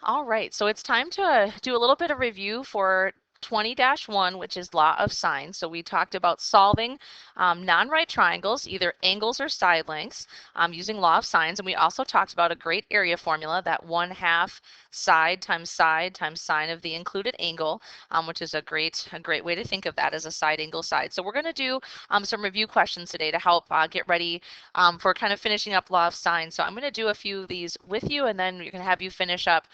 All right, so it's time to do a little bit of review for 20-1, which is law of sine. So we talked about solving non-right triangles, either angles or side lengths, using law of sines. And we also talked about a great area formula, that 1/2 side times sine of the included angle, which is a great way to think of that as a side angle side. So we're going to do some review questions today to help get ready for kind of finishing up law of sine. So I'm going to do a few of these with you, and then we're going to have you finish up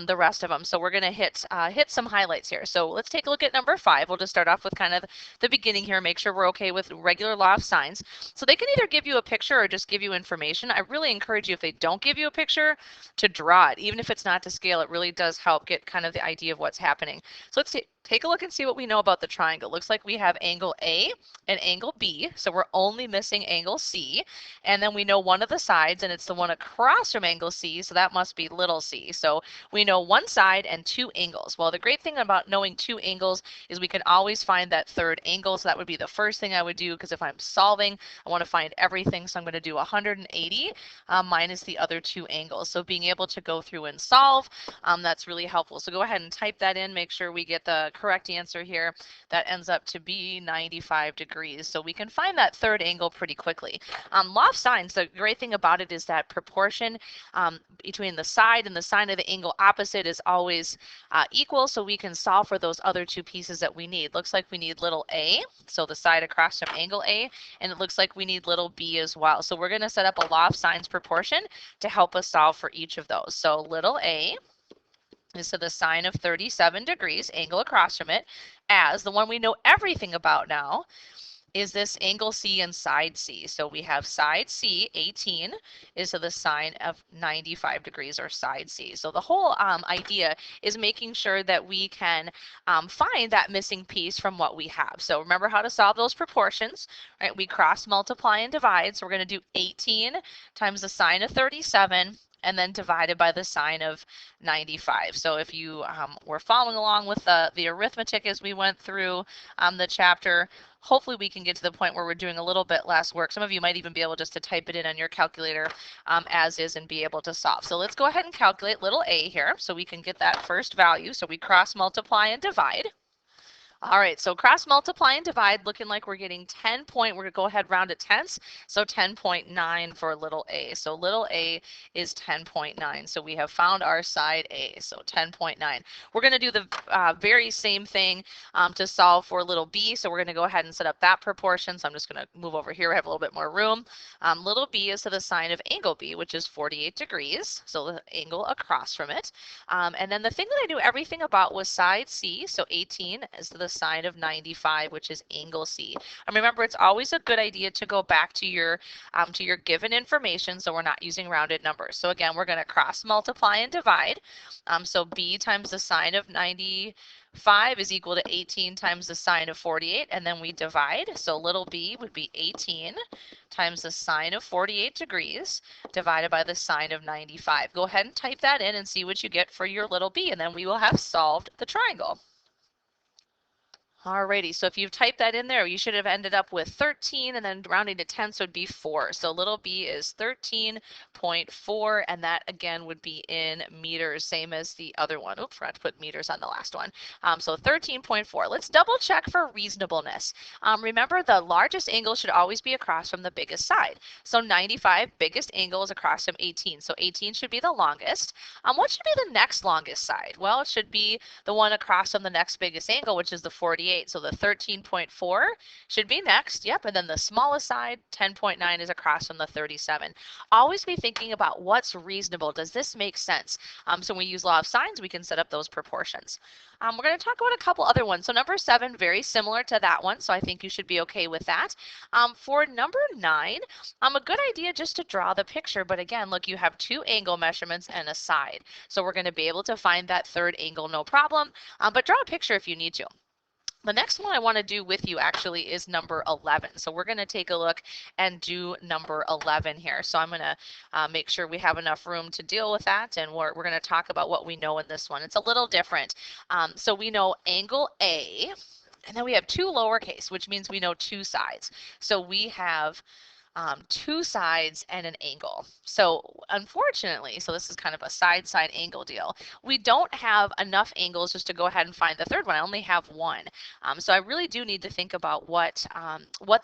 the rest of them. So we're going to hit some highlights here. So let's take a look at number 5. We'll just start off with kind of the beginning here, make sure we're okay with regular law of sines. So they can either give you a picture or just give you information. I really encourage you, if they don't give you a picture, to draw it. Even if it's not to scale, it really does help get kind of the idea of what's happening. So let's take a look and see what we know about the triangle. Looks like we have angle A and angle B, so we're only missing angle C. And then we know one of the sides, and it's the one across from angle C, so that must be little c. So we know one side and 2 angles. Well, the great thing about knowing 2 angles is we can always find that third angle, so that would be the first thing I would do, because if I'm solving, I want to find everything, so I'm going to do 180 minus the other 2 angles. So being able to go through and solve, that's really helpful. So go ahead and type that in, make sure we get the correct answer here. That ends up to be 95 degrees. So we can find that third angle pretty quickly. Law of sines, the great thing about it is that proportion between the side and the sine of the angle opposite is always equal, so we can solve for those other 2 pieces that we need. Looks like we need little a, so the side across from angle A, and it looks like we need little b as well. So we're going to set up a law of sines proportion to help us solve for each of those. So little a is to the sine of 37 degrees, angle across from it, as the one we know everything about now is this angle C and side C. So we have side C, 18, is to the sine of 95 degrees, or side C. So the whole idea is making sure that we can find that missing piece from what we have. So remember how to solve those proportions, right? We cross multiply and divide. So we're going to do 18 times the sine of 37, and then divided by the sine of 95. So if you were following along with the arithmetic as we went through the chapter, hopefully we can get to the point where we're doing a little bit less work. Some of you might even be able just to type it in on your calculator as is and be able to solve. So let's go ahead and calculate little a here so we can get that first value. So we cross multiply and divide. All right, so cross multiply and divide, looking like we're getting 10 point, we're gonna go ahead round to tenths, so 10.9 for little a. So little a is 10.9. So we have found our side A, so 10.9. We're gonna do the very same thing to solve for little b. So we're gonna go ahead and set up that proportion. So I'm just gonna move over here, I have a little bit more room. Little b is to the sine of angle B, which is 48 degrees, so the angle across from it. And then the thing that I knew everything about was side C, so 18 is to the sine of 95, which is angle C. And remember, it's always a good idea to go back to your given information, so we're not using rounded numbers. So again, we're going to cross multiply and divide. So b times the sine of 95 is equal to 18 times the sine of 48, and then we divide. So little b would be 18 times the sine of 48 degrees divided by the sine of 95. Go ahead and type that in and see what you get for your little b, and then we will have solved the triangle. Alrighty, so if you've typed that in there, you should have ended up with 13, and then rounding to tenths would be 4. So little b is 13.4, and that again would be in meters, same as the other one. Oops, forgot to put meters on the last one. So 13.4. Let's double check for reasonableness. Remember, the largest angle should always be across from the biggest side. So 95, biggest angle, is across from 18. So 18 should be the longest. What should be the next longest side? Well, it should be the one across from the next biggest angle, which is the 48. So the 13.4 should be next. Yep. And then the smallest side, 10.9, is across from the 37. Always be thinking about what's reasonable. Does this make sense? So when we use law of sines, we can set up those proportions. We're going to talk about a couple other ones. So number 7, very similar to that one. So I think you should be okay with that. For number 9, a good idea just to draw the picture. But again, look, you have 2 angle measurements and a side. So we're going to be able to find that third angle, no problem. But draw a picture if you need to. The next one I want to do with you actually is number 11. So we're going to take a look and do number 11 here. So I'm going to make sure we have enough room to deal with that, and we're going to talk about what we know in this one. It's a little different. So we know angle A, and then we have 2 lowercase, which means we know 2 sides. So we have two sides and an angle. So unfortunately, so this is kind of a side angle deal. We don't have enough angles just to go ahead and find the third one. I only have one. So I really do need to think about what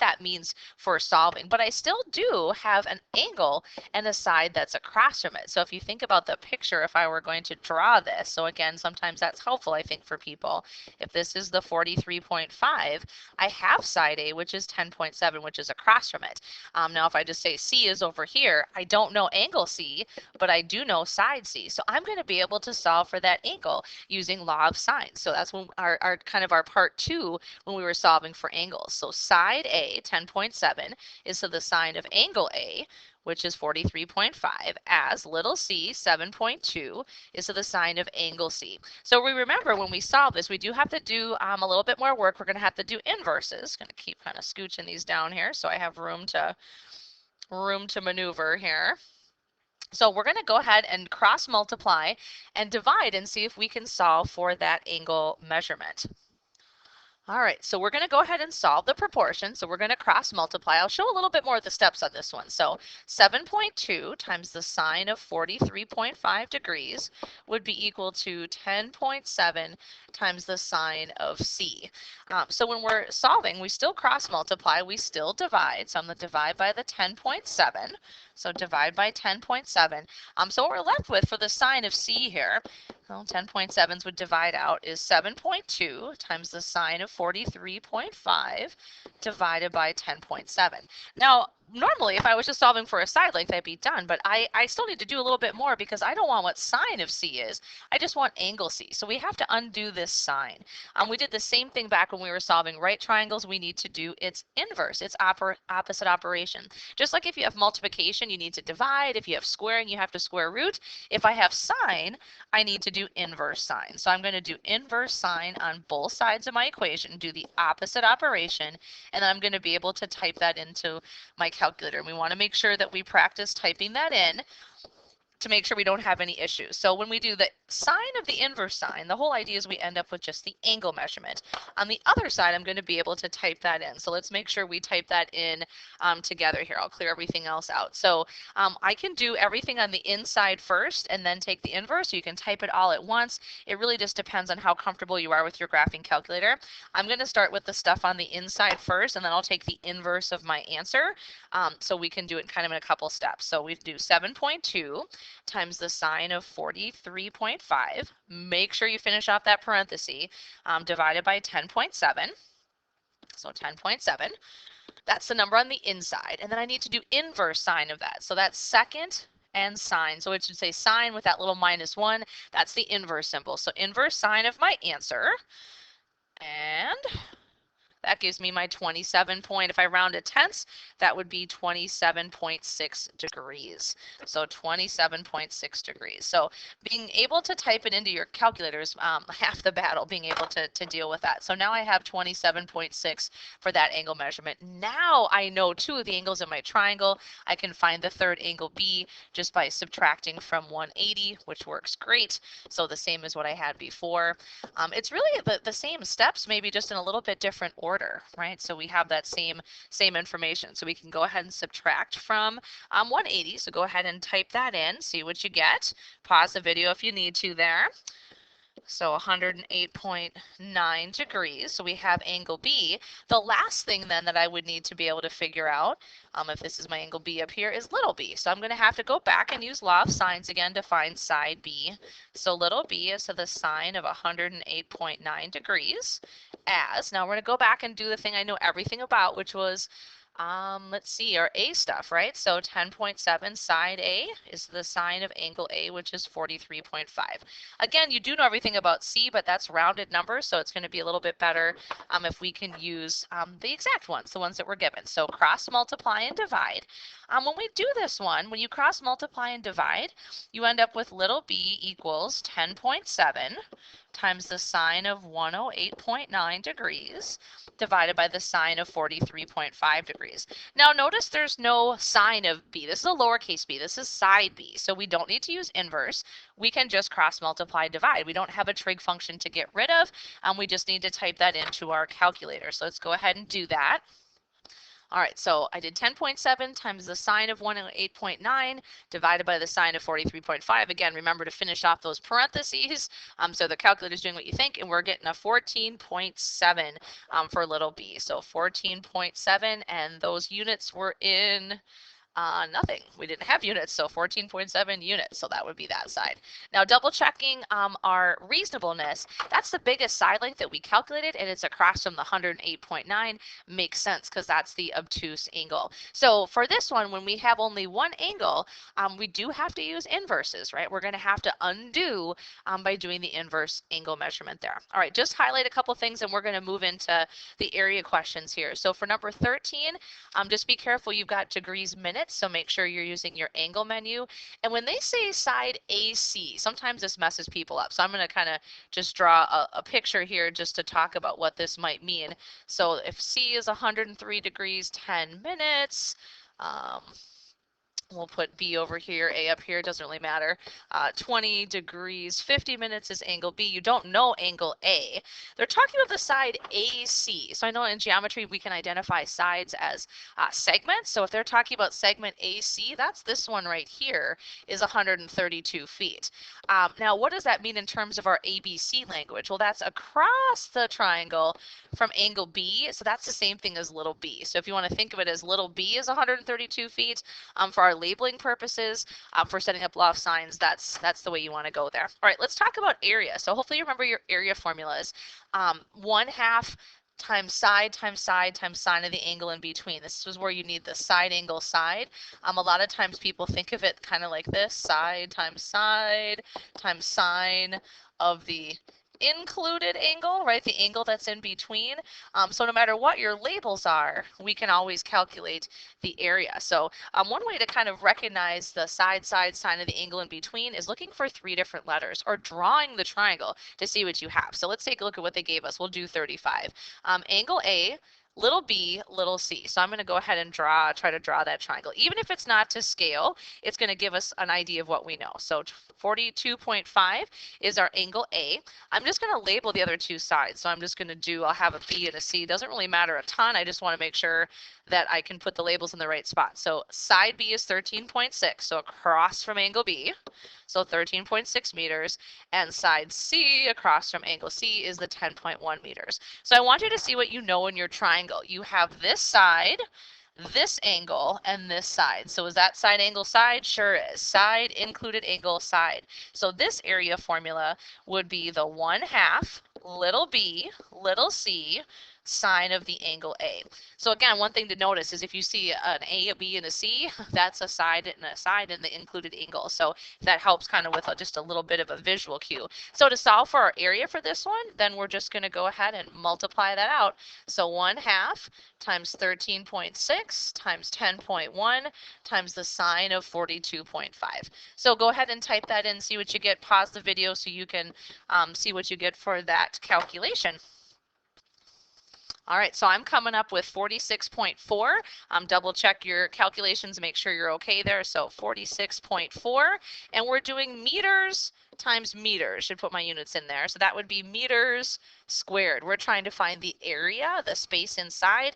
that means for solving. But I still do have an angle and a side that's across from it. So if you think about the picture, if I were going to draw this, so again, sometimes that's helpful, I think, for people. If this is the 43.5, I have side A, which is 10.7, which is across from it. Now, if I just say C is over here, I don't know angle C, but I do know side C. So I'm going to be able to solve for that angle using law of sines. So that's when our kind of our part two when we were solving for angles. So side A, 10.7, is to the sine of angle A, which is 43.5, as little c, 7.2, is to the sine of angle C. So we remember when we solve this, we do have to do a little bit more work. We're going to have to do inverses. Going to keep kind of scooching these down here so I have room to maneuver here. So we're going to go ahead and cross multiply and divide and see if we can solve for that angle measurement. All right, so we're going to go ahead and solve the proportion. So we're going to cross multiply. I'll show a little bit more of the steps on this one. So 7.2 times the sine of 43.5 degrees would be equal to 10.7 times the sine of C. So when we're solving, we still cross multiply, we still divide. So I'm going to divide by the 10.7. So divide by 10.7. So what we're left with for the sine of C here, well, 10.7s would divide out, is 7.2 times the sine of 43.5 divided by 10.7. Now, normally, if I was just solving for a side length, I'd be done, but I still need to do a little bit more because I don't want what sine of C is. I just want angle C. So we have to undo this sign. We did the same thing back when we were solving right triangles. We need to do its inverse, its opposite operation. Just like if you have multiplication, you need to divide. If you have squaring, you have to square root. If I have sine, I need to do inverse sine. So I'm going to do inverse sine on both sides of my equation, do the opposite operation, and then I'm going to be able to type that into my calculator. And we want to make sure that we practice typing that in to make sure we don't have any issues. So when we do the sine of the inverse sine, the whole idea is we end up with just the angle measurement. On the other side, I'm going to be able to type that in. So let's make sure we type that in together here. I'll clear everything else out. So I can do everything on the inside first and then take the inverse. You can type it all at once. It really just depends on how comfortable you are with your graphing calculator. I'm going to start with the stuff on the inside first, and then I'll take the inverse of my answer. So we can do it kind of in a couple steps. So we do 7.2 times the sine of 43.5. Make sure you finish off that parenthesis, divided by 10.7. So 10.7. That's the number on the inside. And then I need to do inverse sine of that. So that's second and sine. So it should say sine with that little -1. That's the inverse symbol. So inverse sine of my answer. And that gives me my 27 point. If I round to tenths, that would be 27.6 degrees. So 27.6 degrees. So being able to type it into your calculator is half the battle, being able to deal with that. So now I have 27.6 for that angle measurement. Now I know two of the angles in my triangle. I can find the third angle B just by subtracting from 180, which works great. So the same as what I had before. It's really the same steps, maybe just in a little bit different order. Right? So we have that same information. So we can go ahead and subtract from 180. So go ahead and type that in, see what you get. Pause the video if you need to there. So 108.9 degrees. So we have angle B. The last thing then that I would need to be able to figure out, if this is my angle B up here, is little b. So I'm going to have to go back and use law of sines again to find side B. So little b is to the sine of 108.9 degrees. Now we're going to go back and do the thing I know everything about, which was let's see, our A stuff, right? So 10.7 side A is the sine of angle A, which is 43.5. Again, you do know everything about C, but that's rounded numbers, so it's going to be a little bit better if we can use the exact ones, the ones that we're given. So cross multiply and divide. When we do this one, when you cross multiply and divide, you end up with little b equals 10.7 times the sine of 108.9 degrees divided by the sine of 43.5 degrees. Now notice there's no sine of b. This is a lowercase b. This is side b. So we don't need to use inverse. We can just cross multiply divide. We don't have a trig function to get rid of. We just need to type that into our calculator. So let's go ahead and do that. All right, so I did 10.7 times the sine of 108.9 divided by the sine of 43.5. Again, remember to finish off those parentheses. So the calculator's doing what you think, and we're getting a 14.7 for little b. So 14.7, and those units were in nothing. We didn't have units, so 14.7 units, so that would be that side. Now double checking our reasonableness, that's the biggest side length that we calculated, and it's across from the 108.9. Makes sense because that's the obtuse angle. So for this one, when we have only one angle, we do have to use inverses, right? We're going to have to undo by doing the inverse angle measurement there. All right, just highlight a couple things, and we're going to move into the area questions here. So for number 13, just be careful, you've got degrees, minutes, so make sure you're using your angle menu. And when they say side AC, sometimes this messes people up. So I'm going to kind of just draw a picture here just to talk about what this might mean. So if C is 103 degrees, 10 minutes, we'll put B over here, A up here, doesn't really matter. 20 degrees, 50 minutes is angle B. You don't know angle A. They're talking about the side AC. So I know in geometry we can identify sides as segments. So if they're talking about segment AC, that's this one right here, is 132 feet. Now, what does that mean in terms of our ABC language? Well, that's across the triangle from angle B. So that's the same thing as little b. So if you want to think of it as little b is 132 feet, for our labeling purposes, for setting up loft signs, that's the way you want to go there. All right, let's talk about area. So hopefully you remember your area formulas. 1/2 times side times sine of the angle in between. This is where you need the side angle side. A lot of times people think of it kind of like this, side times sine of the included angle, right? The angle that's in between. So no matter what your labels are, we can always calculate the area. So one way to kind of recognize the side sine of the angle in between is looking for 3 different letters or drawing the triangle to see what you have. So let's take a look at what they gave us. We'll do 35. Angle A, little b, little c. So I'm going to go ahead and try to draw that triangle. Even if it's not to scale, it's going to give us an idea of what we know. So 42.5 is our angle A. I'm just going to label the other 2 sides. So I'm just going to I'll have a B and a C. Doesn't really matter a ton. I just want to make sure that I can put the labels in the right spot. So side B is 13.6, so across from angle B. So 13.6 meters, and side C across from angle C is the 10.1 meters. So I want you to see what you know in your triangle. You have this side, this angle, and this side. So is that side angle side? Sure is. Side included angle side. So this area formula would be the 1/2 little b, little c, sine of the angle A. So again, one thing to notice is if you see an A, a B, and a C, that's a side in the included angle. So that helps kind of with just a little bit of a visual cue. So to solve for our area for this one, then we're just going to go ahead and multiply that out. So 1/2 times 13.6 times 10.1 times the sine of 42.5. So go ahead and type that in, see what you get. Pause the video so you can see what you get for that calculation. All right, so I'm coming up with 46.4. Double check your calculations, make sure you're okay there. So 46.4, and we're doing meters times meters. Should put my units in there. So that would be meters squared. We're trying to find the area, the space inside.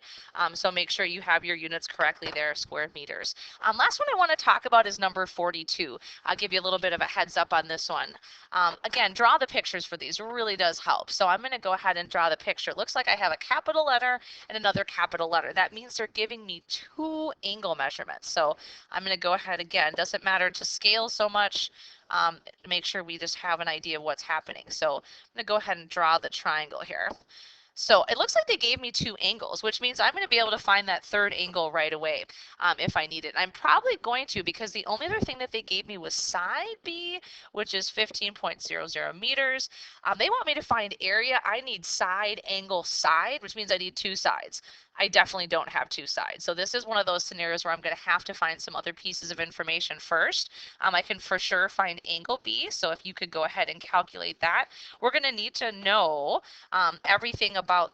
So make sure you have your units correctly there, square meters. Last one I want to talk about is number 42. I'll give you a little bit of a heads up on this one. Again, draw the pictures for these. It really does help. So I'm going to go ahead and draw the picture. It looks like I have a capital letter and another capital letter. That means they're giving me 2 angle measurements. So I'm going to go ahead again. Doesn't matter to scale so much. To make sure we just have an idea of what's happening. So I'm going to go ahead and draw the triangle here. So it looks like they gave me 2 angles, which means I'm going to be able to find that 3rd angle right away if I need it. I'm probably going to, because the only other thing that they gave me was side B, which is 15.00 meters. They want me to find area. I need side angle side, which means I need 2 sides. I definitely don't have 2 sides. So this is one of those scenarios where I'm going to have to find some other pieces of information first. I can for sure find angle B. So if you could go ahead and calculate that. We're going to need to know everything about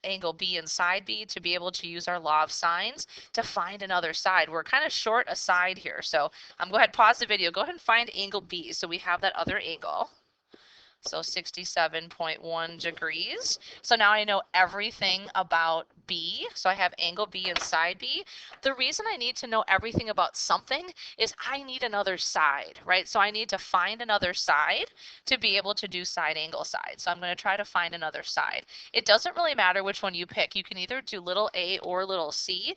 angle B and side B to be able to use our law of sines to find another side. We're kind of short a side here. So go ahead, pause the video. Go ahead and find angle B. So we have that other angle. So 67.1 degrees. So now I know everything about B, so I have angle B and side B. The reason I need to know everything about something is I need another side, right? So I need to find another side to be able to do side angle side. So I'm going to try to find another side. It doesn't really matter which one you pick. You can either do little a or little c.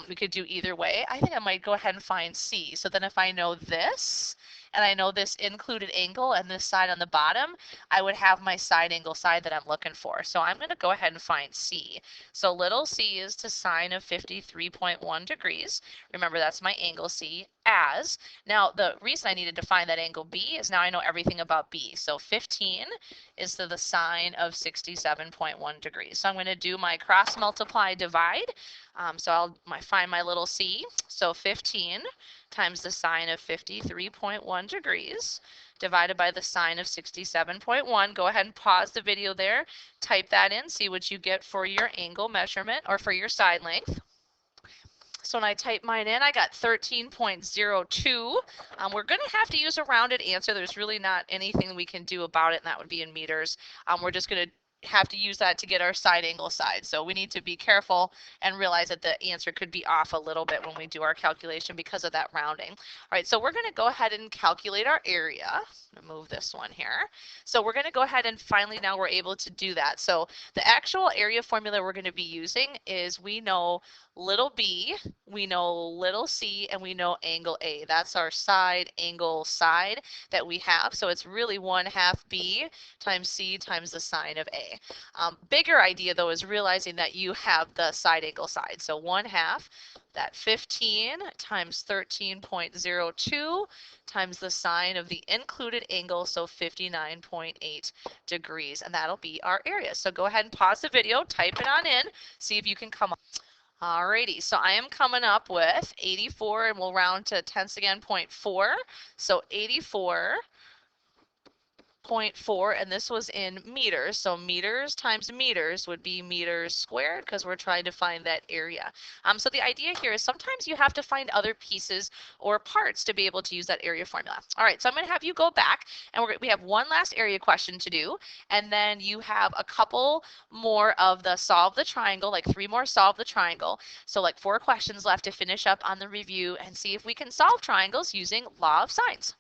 We could do either way. I think I might go ahead and find C. So then if I know this, and I know this included angle and this side on the bottom, I would have my side angle side that I'm looking for. So I'm going to go ahead and find C. So little c is to sine of 53.1 degrees. Remember, that's my angle C. As, now the reason I needed to find that angle B is now I know everything about B. So 15 is to the sine of 67.1 degrees. So I'm going to do my cross multiply divide. So I'll find my little c. So 15 times the sine of 53.1 degrees divided by the sine of 67.1. Go ahead and pause the video there. Type that in, see what you get for your angle measurement or for your side length. So when I type mine in, I got 13.02. We're going to have to use a rounded answer. There's really not anything we can do about it, and that would be in meters. We're just going to have to use that to get our side angle side. So we need to be careful and realize that the answer could be off a little bit when we do our calculation because of that rounding. All right, so we're going to go ahead and calculate our area. I'm going to move this one here. So we're going to go ahead and finally now we're able to do that. So the actual area formula we're going to be using is we know little b, we know little c, and we know angle A. That's our side angle side that we have. So it's really 1/2 b times c times the sine of A. Bigger idea though is realizing that you have the side angle side. So 1/2, that 15 times 13.02 times the sine of the included angle, so 59.8 degrees, and that'll be our area. So go ahead and pause the video, type it on in, see if you can come up. Alrighty, so I am coming up with 84, and we'll round to tenths again, 0.4. So 84.4, and this was in meters. So meters times meters would be meters squared because we're trying to find that area. So the idea here is sometimes you have to find other pieces or parts to be able to use that area formula. All right, so I'm going to have you go back, and we have one last area question to do, and then you have a couple more of the solve the triangle, like 3 more solve the triangle. So like 4 questions left to finish up on the review and see if we can solve triangles using law of sines.